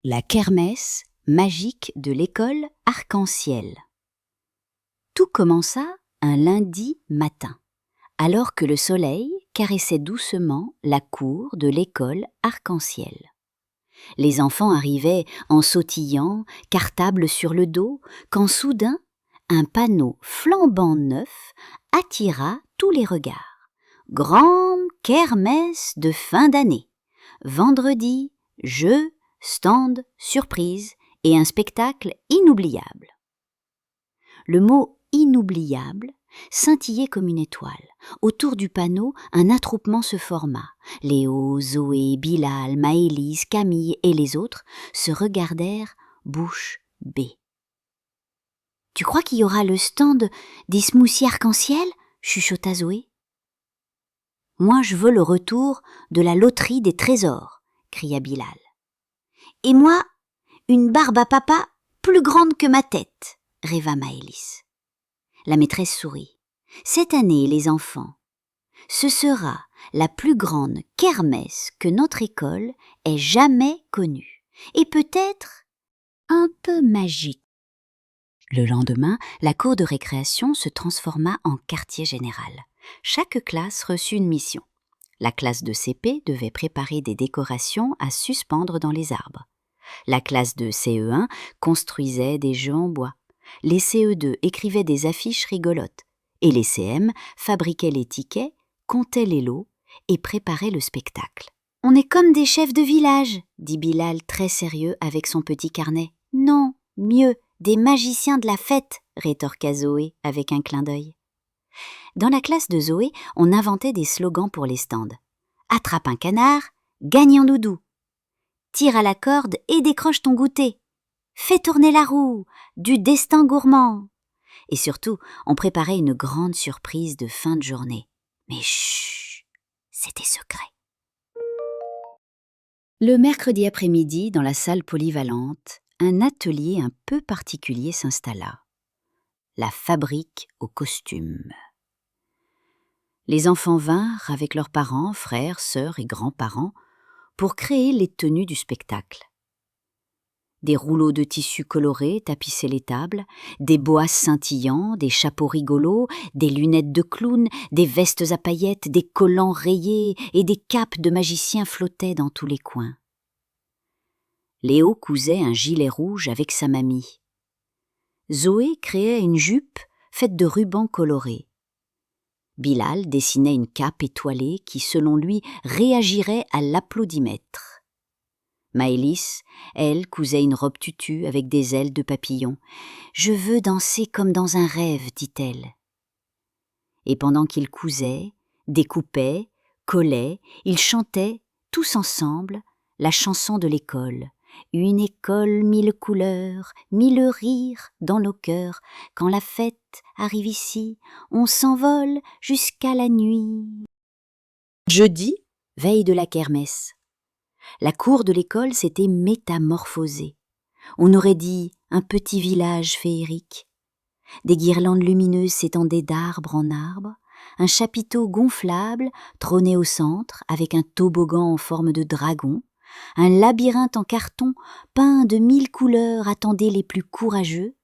La kermesse magique de l'école Arc-en-Ciel. Tout commença un lundi matin, alors que le soleil caressait doucement la cour de l'école Arc-en-Ciel. Les enfants arrivaient en sautillant, cartable sur le dos, quand soudain, un panneau flambant neuf attira tous les regards. Grande kermesse de fin d'année. Vendredi, jeux, stand, surprise et un spectacle inoubliable. Le mot inoubliable scintillait comme une étoile. Autour du panneau, un attroupement se forma. Léo, Zoé, Bilal, Maëlys, Camille et les autres se regardèrent bouche bée. « Tu crois qu'il y aura le stand des smoothies arc-en-ciel » chuchota Zoé. « Moi, je veux le retour de la loterie des trésors » cria Bilal. « Et moi, une barbe à papa plus grande que ma tête » rêva Maëlys. La maîtresse sourit. « Cette année, les enfants, ce sera la plus grande kermesse que notre école ait jamais connue, et peut-être un peu magique. » Le lendemain, la cour de récréation se transforma en quartier général. Chaque classe reçut une mission. La classe de CP devait préparer des décorations à suspendre dans les arbres. La classe de CE1 construisait des jeux en bois. Les CE2 écrivaient des affiches rigolotes. Et les CM fabriquaient les tickets, comptaient les lots et préparaient le spectacle. « On est comme des chefs de village, » dit Bilal très sérieux avec son petit carnet. « Non, mieux, des magiciens de la fête, » rétorqua Zoé avec un clin d'œil. Dans la classe de Zoé, on inventait des slogans pour les stands. « Attrape un canard, gagne un doudou. Tire à la corde et décroche ton goûter. Fais tourner la roue, du destin gourmand. » Et surtout, on préparait une grande surprise de fin de journée. Mais chut, c'était secret. Le mercredi après-midi, dans la salle polyvalente, un atelier un peu particulier s'installa. La fabrique aux costumes. Les enfants vinrent avec leurs parents, frères, sœurs et grands-parents pour créer les tenues du spectacle. Des rouleaux de tissu colorés tapissaient les tables, des boas scintillants, des chapeaux rigolos, des lunettes de clown, des vestes à paillettes, des collants rayés et des capes de magiciens flottaient dans tous les coins. Léo cousait un gilet rouge avec sa mamie. Zoé créait une jupe faite de rubans colorés. Bilal dessinait une cape étoilée qui, selon lui, réagirait à l'applaudimètre. Maëlys, elle, cousait une robe tutu avec des ailes de papillon. « Je veux danser comme dans un rêve, dit-elle. » Et pendant qu'ils cousaient, découpaient, collaient, ils chantaient, tous ensemble, la chanson de l'école. Une école, 1000 couleurs, 1000 rires dans nos cœurs. Quand la fête arrive ici, on s'envole jusqu'à la nuit. Jeudi, veille de la kermesse. La cour de l'école s'était métamorphosée. On aurait dit un petit village féerique. Des guirlandes lumineuses s'étendaient d'arbre en arbre. Un chapiteau gonflable trônait au centre avec un toboggan en forme de dragon. Un labyrinthe en carton peint de 1000 couleurs attendait les plus courageux.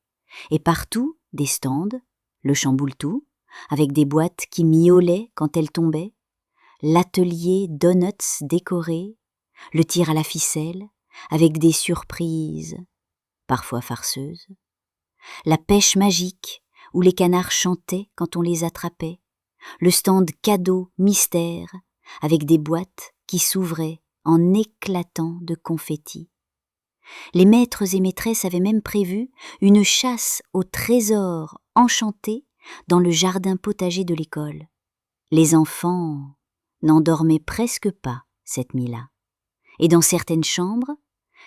Et partout, des stands, le chamboule-tout, avec des boîtes qui miaulaient quand elles tombaient. L'atelier donuts décoré. Le tir à la ficelle, avec des surprises, parfois farceuses. La pêche magique, où les canards chantaient quand on les attrapait. Le stand cadeau mystère, avec des boîtes qui s'ouvraient en éclatant de confettis. Les maîtres et maîtresses avaient même prévu une chasse aux trésors enchantés dans le jardin potager de l'école. Les enfants n'en dormaient presque pas cette nuit-là. Et dans certaines chambres,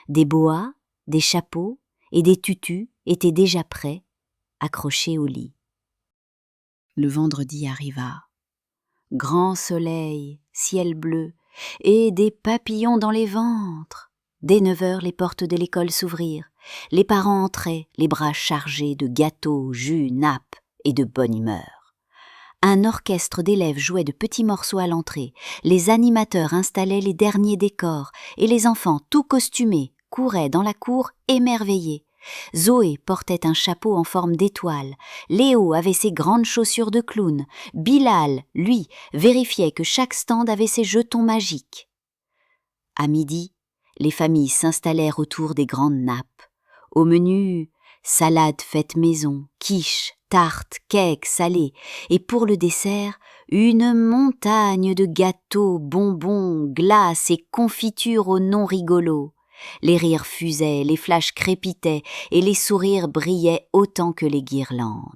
des boas, des chapeaux et des tutus étaient déjà prêts, accrochés au lit. Le vendredi arriva. Grand soleil, ciel bleu et des papillons dans les ventres. Dès 9h, les portes de l'école s'ouvrirent. Les parents entraient, les bras chargés de gâteaux, jus, nappes et de bonne humeur. Un orchestre d'élèves jouait de petits morceaux à l'entrée, les animateurs installaient les derniers décors, et les enfants, tout costumés, couraient dans la cour émerveillés. Zoé portait un chapeau en forme d'étoile, Léo avait ses grandes chaussures de clown, Bilal, lui, vérifiait que chaque stand avait ses jetons magiques. À midi, les familles s'installèrent autour des grandes nappes. Au menu, salade faite maison, quiche, tartes, cakes salés, et pour le dessert, une montagne de gâteaux, bonbons, glaces et confitures aux noms rigolos. Les rires fusaient, les flashs crépitaient, et les sourires brillaient autant que les guirlandes.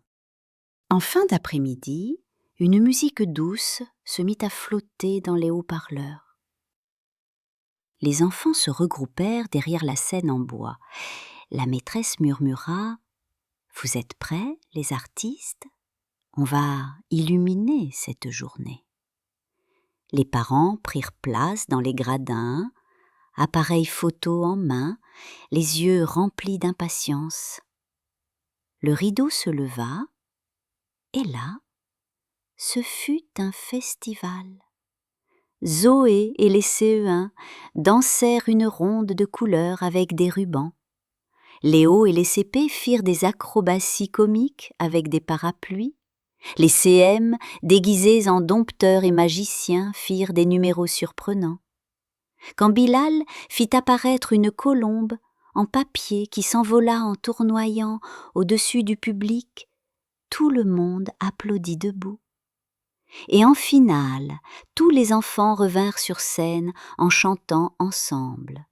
En fin d'après-midi, une musique douce se mit à flotter dans les haut-parleurs. Les enfants se regroupèrent derrière la scène en bois. La maîtresse murmura « Vous êtes prêts, les artistes ? On va illuminer cette journée. » Les parents prirent place dans les gradins, appareil photo en main, les yeux remplis d'impatience. Le rideau se leva, et là, ce fut un festival. Zoé et les CE1 dansèrent une ronde de couleurs avec des rubans. Léo et les CP firent des acrobaties comiques avec des parapluies. Les CM, déguisés en dompteurs et magiciens, firent des numéros surprenants. Quand Bilal fit apparaître une colombe en papier qui s'envola en tournoyant au-dessus du public, tout le monde applaudit debout. Et en finale, tous les enfants revinrent sur scène en chantant ensemble.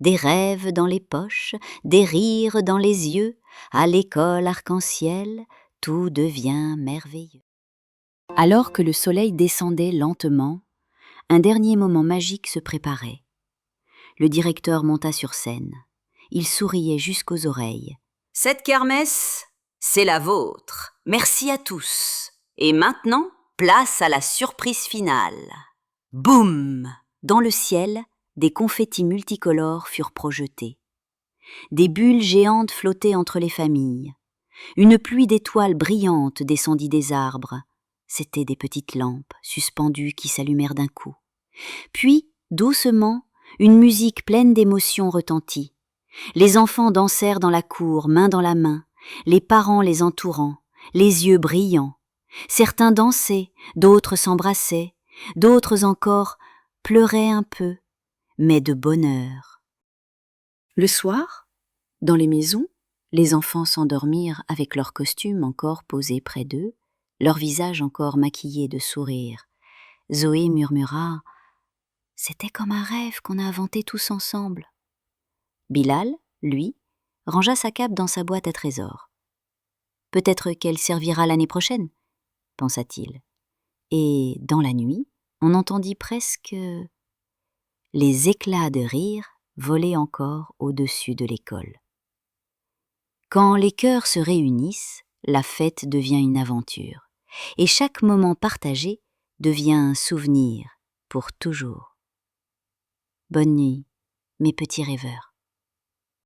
Des rêves dans les poches, des rires dans les yeux, à l'école arc-en-ciel, tout devient merveilleux. Alors que le soleil descendait lentement, un dernier moment magique se préparait. Le directeur monta sur scène. Il souriait jusqu'aux oreilles. « Cette kermesse, c'est la vôtre. Merci à tous. Et maintenant, place à la surprise finale. » Boum ! Dans le ciel, des confettis multicolores furent projetés. Des bulles géantes flottaient entre les familles. Une pluie d'étoiles brillantes descendit des arbres. C'étaient des petites lampes suspendues qui s'allumèrent d'un coup. Puis, doucement, une musique pleine d'émotion retentit. Les enfants dansèrent dans la cour, main dans la main, les parents les entourant, les yeux brillants. Certains dansaient, d'autres s'embrassaient, d'autres encore pleuraient un peu, mais de bonheur. Le soir, dans les maisons, les enfants s'endormirent avec leurs costumes encore posés près d'eux, leurs visages encore maquillés de sourires. Zoé murmura « C'était comme un rêve qu'on a inventé tous ensemble. » Bilal, lui, rangea sa cape dans sa boîte à trésors. « Peut-être qu'elle servira l'année prochaine, » pensa-t-il. Et dans la nuit, on entendit presque les éclats de rire volaient encore au-dessus de l'école. Quand les cœurs se réunissent, la fête devient une aventure, et chaque moment partagé devient un souvenir pour toujours. Bonne nuit, mes petits rêveurs.